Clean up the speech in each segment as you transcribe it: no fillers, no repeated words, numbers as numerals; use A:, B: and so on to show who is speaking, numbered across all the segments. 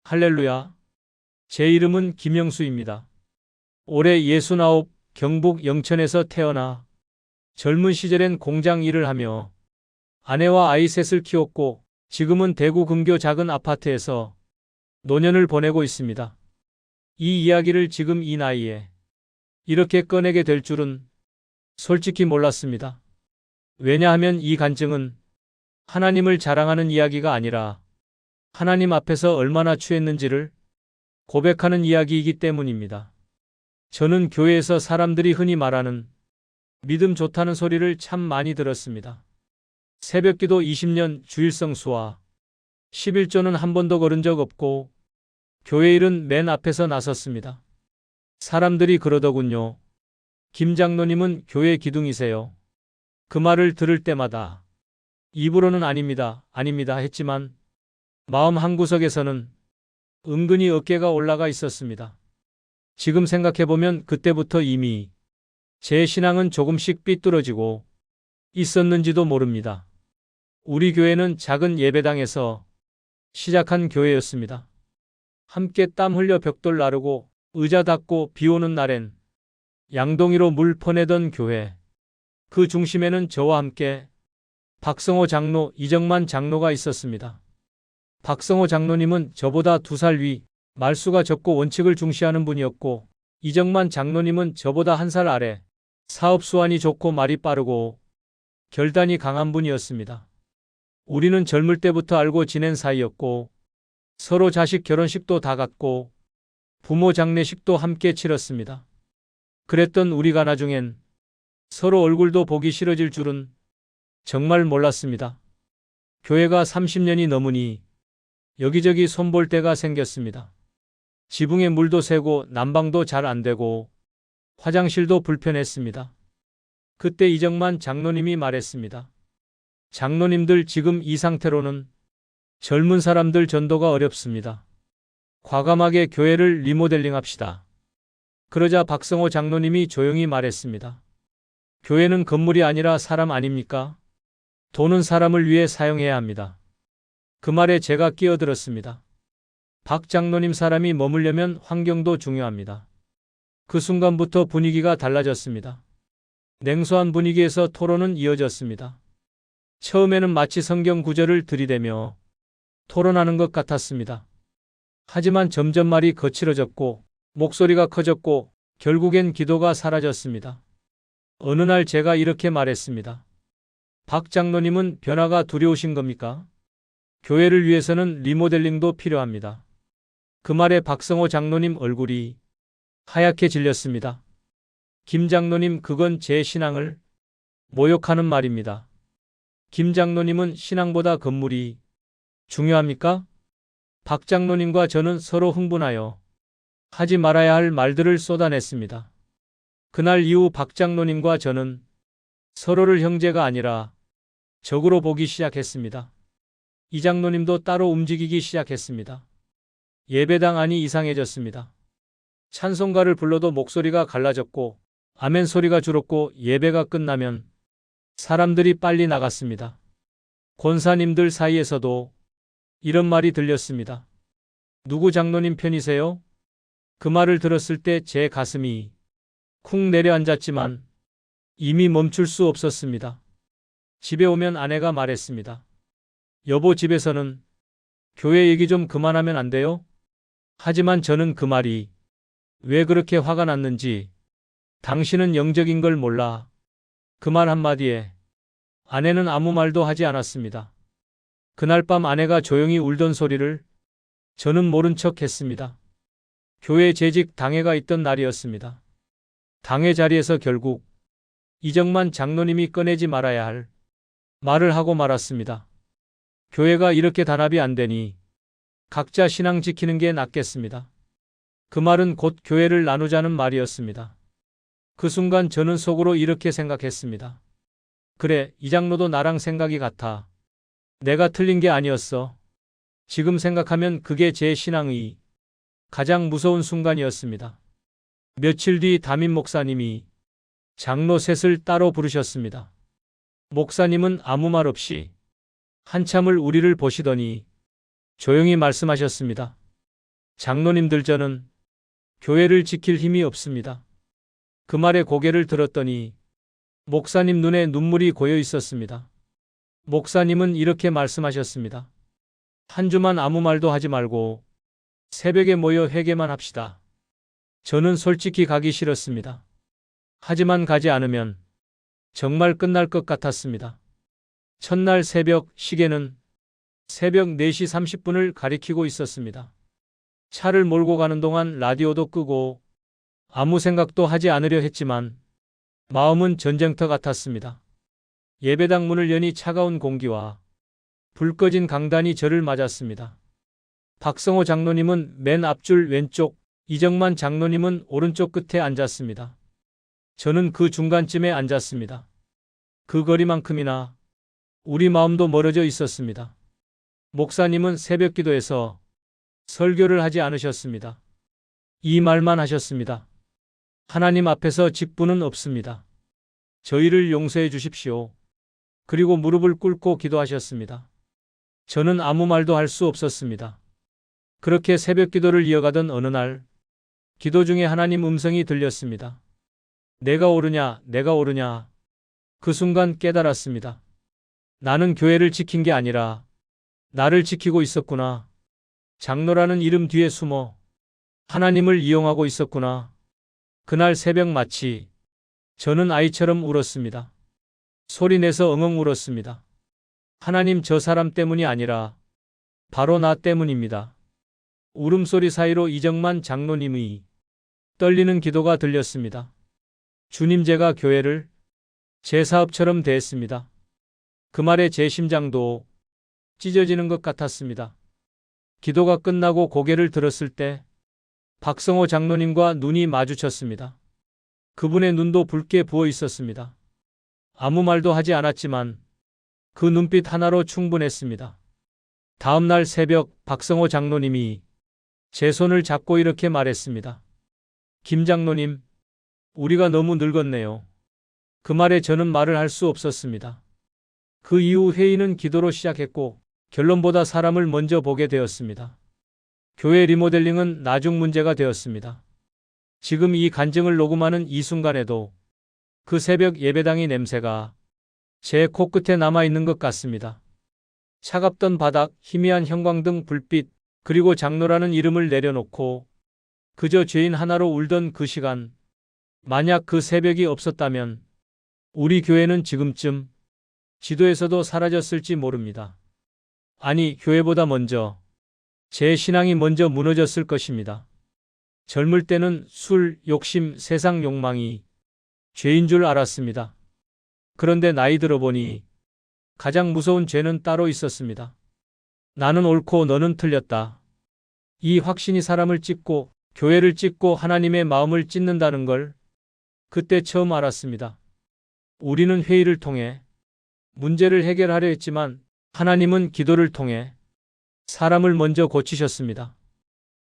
A: 할렐루야. 제 이름은 김영수입니다. 올해 69, 경북 영천에서 태어나 젊은 시절엔 공장 일을 하며 아내와 아이 셋을 키웠고 지금은 대구 근교 작은 아파트에서 노년을 보내고 있습니다. 이 이야기를 지금 이 나이에 이렇게 꺼내게 될 줄은 솔직히 몰랐습니다. 왜냐하면 이 간증은 하나님을 자랑하는 이야기가 아니라 하나님 앞에서 얼마나 취했는지를 고백하는 이야기이기 때문입니다. 저는 교회에서 사람들이 흔히 말하는 믿음 좋다는 소리를 참 많이 들었습니다. 새벽기도 20년, 주일성수와 11조는 한 번도 걸은 적 없고 교회 일은 맨 앞에서 나섰습니다. 사람들이 그러더군요. 김 장로님은 교회 기둥이세요. 그 말을 들을 때마다 입으로는 아닙니다, 아닙니다 했지만 마음 한구석에서는 은근히 어깨가 올라가 있었습니다. 지금 생각해보면 그때부터 이미 제 신앙은 조금씩 삐뚤어지고 있었는지도 모릅니다. 우리 교회는 작은 예배당에서 시작한 교회였습니다. 함께 땀 흘려 벽돌 나르고 의자 닦고 비 오는 날엔 양동이로 물 퍼내던 교회. 그 중심에는 저와 함께 박성호 장로, 이정만 장로가 있었습니다. 박성호 장로님은 저보다 2살 위, 말수가 적고 원칙을 중시하는 분이었고 이정만 장로님은 저보다 1살 아래, 사업 수완이 좋고 말이 빠르고 결단이 강한 분이었습니다. 우리는 젊을 때부터 알고 지낸 사이였고 서로 자식 결혼식도 다 갔고 부모 장례식도 함께 치렀습니다. 그랬던 우리가 나중엔 서로 얼굴도 보기 싫어질 줄은 정말 몰랐습니다. 교회가 30년이 넘으니 여기저기 손볼 데가 생겼습니다. 지붕에 물도 새고 난방도 잘 안 되고 화장실도 불편했습니다. 그때 이정만 장로님이 말했습니다. 장로님들 지금 이 상태로는 젊은 사람들 전도가 어렵습니다. 과감하게 교회를 리모델링 합시다. 그러자 박성호 장로님이 조용히 말했습니다. 교회는 건물이 아니라 사람 아닙니까? 돈은 사람을 위해 사용해야 합니다. 그 말에 제가 끼어들었습니다. 박 장로님, 사람이 머물려면 환경도 중요합니다. 그 순간부터 분위기가 달라졌습니다. 냉소한 분위기에서 토론은 이어졌습니다. 처음에는 마치 성경 구절을 들이대며 토론하는 것 같았습니다. 하지만 점점 말이 거칠어졌고 목소리가 커졌고 결국엔 기도가 사라졌습니다. 어느 날 제가 이렇게 말했습니다. 박 장로님은 변화가 두려우신 겁니까? 교회를 위해서는 리모델링도 필요합니다. 그 말에 박성호 장로님 얼굴이 하얗게 질렸습니다. 김 장로님, 그건 제 신앙을 모욕하는 말입니다. 김 장로님은 신앙보다 건물이 중요합니까? 박 장로님과 저는 서로 흥분하여 하지 말아야 할 말들을 쏟아냈습니다. 그날 이후 박 장로님과 저는 서로를 형제가 아니라 적으로 보기 시작했습니다. 이 장로님도 따로 움직이기 시작했습니다. 예배당 안이 이상해졌습니다. 찬송가를 불러도 목소리가 갈라졌고 아멘 소리가 줄었고 예배가 끝나면 사람들이 빨리 나갔습니다. 권사님들 사이에서도 이런 말이 들렸습니다. 누구 장로님 편이세요? 그 말을 들었을 때 제 가슴이 쿵 내려앉았지만 이미 멈출 수 없었습니다. 집에 오면 아내가 말했습니다. 여보, 집에서는 교회 얘기 좀 그만하면 안 돼요? 하지만 저는 그 말이 왜 그렇게 화가 났는지, 당신은 영적인 걸 몰라. 그 말 한마디에 아내는 아무 말도 하지 않았습니다. 그날 밤 아내가 조용히 울던 소리를 저는 모른 척 했습니다. 교회 재직 당회가 있던 날이었습니다. 당회 자리에서 결국 이정만 장로님이 꺼내지 말아야 할 말을 하고 말았습니다. 교회가 이렇게 단합이 안 되니 각자 신앙 지키는 게 낫겠습니다. 그 말은 곧 교회를 나누자는 말이었습니다. 그 순간 저는 속으로 이렇게 생각했습니다. 그래, 이 장로도 나랑 생각이 같아. 내가 틀린 게 아니었어. 지금 생각하면 그게 제 신앙의 가장 무서운 순간이었습니다. 며칠 뒤 담임 목사님이 장로 셋을 따로 부르셨습니다. 목사님은 아무 말 없이 한참을 우리를 보시더니 조용히 말씀하셨습니다. 장로님들 저는 교회를 지킬 힘이 없습니다. 그 말에 고개를 들었더니 목사님 눈에 눈물이 고여 있었습니다. 목사님은 이렇게 말씀하셨습니다. 한 주만 아무 말도 하지 말고 새벽에 모여 회개만 합시다. 저는 솔직히 가기 싫었습니다. 하지만 가지 않으면 정말 끝날 것 같았습니다. 첫날 새벽 시계는 새벽 4시 30분을 가리키고 있었습니다. 차를 몰고 가는 동안 라디오도 끄고 아무 생각도 하지 않으려 했지만 마음은 전쟁터 같았습니다. 예배당 문을 여니 차가운 공기와 불 꺼진 강단이 저를 맞았습니다. 박성호 장로님은 맨 앞줄 왼쪽, 이정만 장로님은 오른쪽 끝에 앉았습니다. 저는 그 중간쯤에 앉았습니다. 그 거리만큼이나 우리 마음도 멀어져 있었습니다. 목사님은 새벽 기도에서 설교를 하지 않으셨습니다. 이 말만 하셨습니다. 하나님 앞에서 직분은 없습니다. 저희를 용서해 주십시오. 그리고 무릎을 꿇고 기도하셨습니다. 저는 아무 말도 할 수 없었습니다. 그렇게 새벽 기도를 이어가던 어느 날, 기도 중에 하나님 음성이 들렸습니다. 내가 옳으냐, 내가 옳으냐. 그 순간 깨달았습니다. 나는 교회를 지킨 게 아니라 나를 지키고 있었구나. 장로라는 이름 뒤에 숨어 하나님을 이용하고 있었구나. 그날 새벽 마치 저는 아이처럼 울었습니다. 소리내서 엉엉 울었습니다. 하나님, 저 사람 때문이 아니라 바로 나 때문입니다. 울음소리 사이로 이정만 장로님의 떨리는 기도가 들렸습니다. 주님, 제가 교회를 제 사업처럼 대했습니다. 그 말에 제 심장도 찢어지는 것 같았습니다. 기도가 끝나고 고개를 들었을 때 박성호 장로님과 눈이 마주쳤습니다. 그분의 눈도 붉게 부어 있었습니다. 아무 말도 하지 않았지만 그 눈빛 하나로 충분했습니다. 다음 날 새벽 박성호 장로님이 제 손을 잡고 이렇게 말했습니다. 김 장로님, 우리가 너무 늙었네요. 그 말에 저는 말을 할 수 없었습니다. 그 이후 회의는 기도로 시작했고 결론보다 사람을 먼저 보게 되었습니다. 교회 리모델링은 나중 문제가 되었습니다. 지금 이 간증을 녹음하는 이 순간에도 그 새벽 예배당의 냄새가 제 코끝에 남아있는 것 같습니다. 차갑던 바닥, 희미한 형광등 불빛, 그리고 장로라는 이름을 내려놓고 그저 죄인 하나로 울던 그 시간, 만약 그 새벽이 없었다면 우리 교회는 지금쯤 지도에서도 사라졌을지 모릅니다. 아니, 교회보다 먼저 제 신앙이 먼저 무너졌을 것입니다. 젊을 때는 술, 욕심, 세상 욕망이 죄인 줄 알았습니다. 그런데 나이 들어보니 가장 무서운 죄는 따로 있었습니다. 나는 옳고 너는 틀렸다. 이 확신이 사람을 찢고 교회를 찢고 하나님의 마음을 찢는다는 걸 그때 처음 알았습니다. 우리는 회의를 통해 문제를 해결하려 했지만 하나님은 기도를 통해 사람을 먼저 고치셨습니다.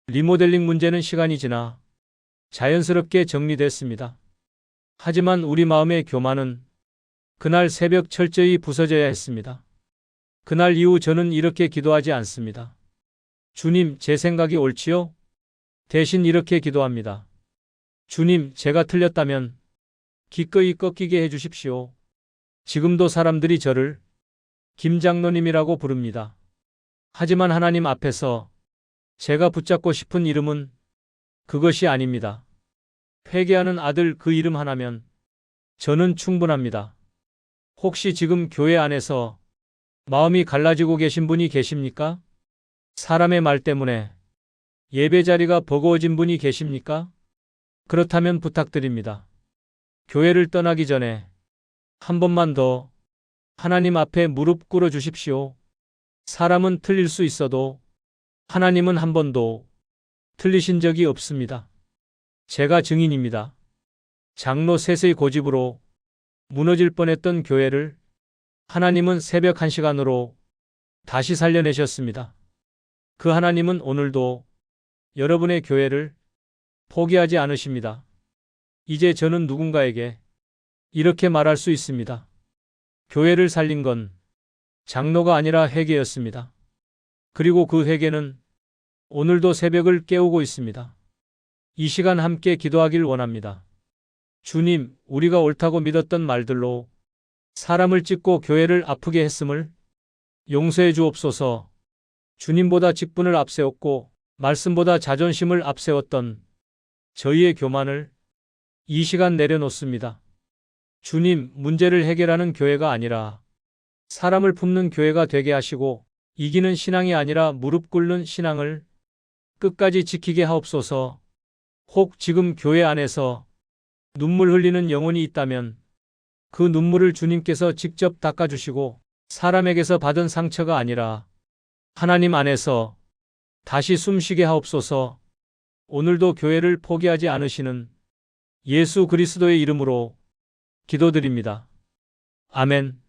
A: 리모델링 문제는 시간이 지나 자연스럽게 정리됐습니다. 하지만 우리 마음의 교만은 그날 새벽 철저히 부서져야 했습니다. 그날 이후 저는 이렇게 기도하지 않습니다. 주님, 제 생각이 옳지요? 대신 이렇게 기도합니다. 주님, 제가 틀렸다면 기꺼이 꺾이게 해주십시오. 지금도 사람들이 저를 김 장로님이라고 부릅니다. 하지만 하나님 앞에서 제가 붙잡고 싶은 이름은 그것이 아닙니다. 회개하는 아들, 그 이름 하나면 저는 충분합니다. 혹시 지금 교회 안에서 마음이 갈라지고 계신 분이 계십니까? 사람의 말 때문에 예배 자리가 버거워진 분이 계십니까? 그렇다면 부탁드립니다. 교회를 떠나기 전에 한 번만 더 하나님 앞에 무릎 꿇어 주십시오. 사람은 틀릴 수 있어도 하나님은 한 번도 틀리신 적이 없습니다. 제가 증인입니다. 장로 셋의 고집으로 무너질 뻔했던 교회를 하나님은 새벽 1시간으로 다시 살려내셨습니다. 그 하나님은 오늘도 여러분의 교회를 포기하지 않으십니다. 이제 저는 누군가에게 이렇게 말할 수 있습니다. 교회를 살린 건 장로가 아니라 회개였습니다. 그리고 그 회개는 오늘도 새벽을 깨우고 있습니다. 이 시간 함께 기도하길 원합니다. 주님, 우리가 옳다고 믿었던 말들로 사람을 찢고 교회를 아프게 했음을 용서해 주옵소서. 주님보다 직분을 앞세웠고 말씀보다 자존심을 앞세웠던 저희의 교만을 이 시간 내려놓습니다. 주님, 문제를 해결하는 교회가 아니라 사람을 품는 교회가 되게 하시고 이기는 신앙이 아니라 무릎 꿇는 신앙을 끝까지 지키게 하옵소서. 혹 지금 교회 안에서 눈물 흘리는 영혼이 있다면 그 눈물을 주님께서 직접 닦아주시고 사람에게서 받은 상처가 아니라 하나님 안에서 다시 숨쉬게 하옵소서. 오늘도 교회를 포기하지 않으시는 예수 그리스도의 이름으로 기도드립니다. 아멘.